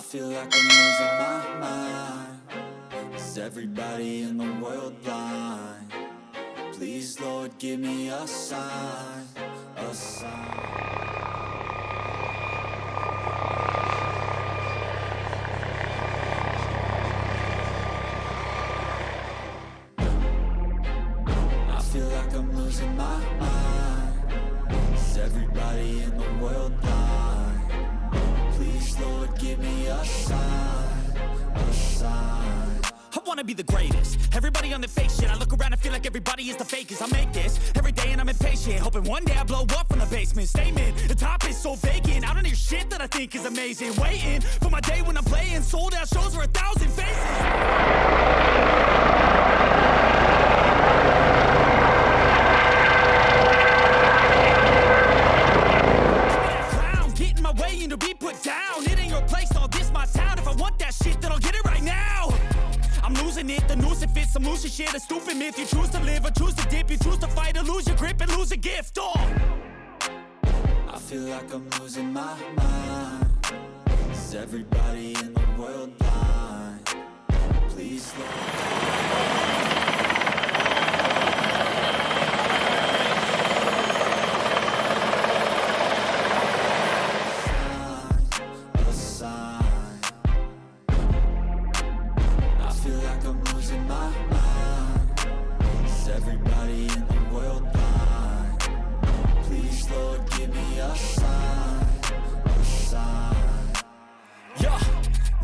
feel like I'm losing my mind. Is everybody in the world blind? Please, Lord, give me a sign, a sign. I feel like I'm losing my mind. Is everybody in the world blind? Please, Lord, give me a sign, a sign. I wanna be the greatest. Everybody on the fake shit. I look around and feel like everybody is the fakest. I make this every day and I'm impatient, hoping one day I blow up from the basement. Statement, the top is so vacant. I don't hear shit that I think is amazing. Waiting for my day when I'm playing sold out shows for 1,000 faces. To be put down, it ain't your place, all this my town. If I want that shit, then I'll get it right now. I'm losing it, the noose it fits, I'm losing shit. A stupid myth, you choose to live or choose to dip. You choose to fight or lose your grip and lose a gift. Oh, I feel like I'm losing my mind. Is everybody in the world blind? Please, Lord.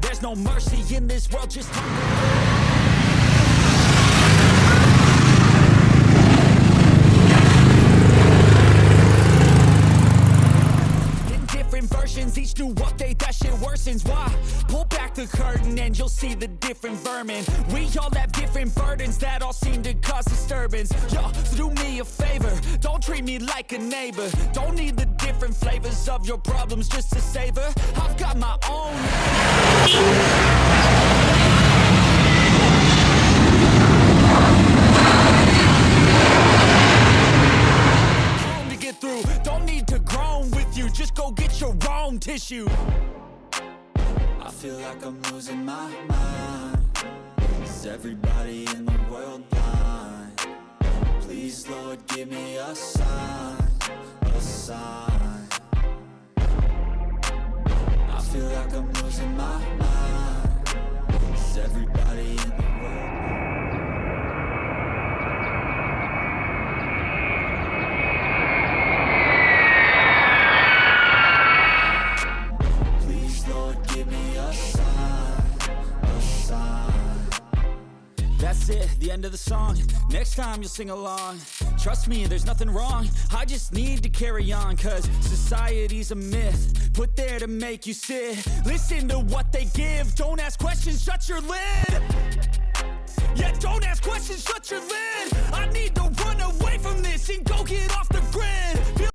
There's no mercy in this world, just in different versions, each new update, that shit worsens. Why? Pull back the curtain and you'll see the different vermin. We all have different burdens that all seem to cause disturbance. Yo, so do me a favor, don't treat me like a neighbor. Don't need the different flavors of your problems just to savor. I've got my own. To get through, don't need to groan with you. Just go get your own tissue. I feel like I'm losing my mind. Is everybody in the world blind? Please, Lord, give me a sign, a sign. I feel like I'm losing my mind. Is everybody in the world? Please, Lord, give me a sign, a sign. That's it, the end of the song. Next time you'll sing along. Trust me, there's nothing wrong. I just need to carry on, cause society's a myth put there to make you sit. Listen to what they give. Don't ask questions, shut your lid. Yeah, don't ask questions, shut your lid. I need to run away from this and go get off the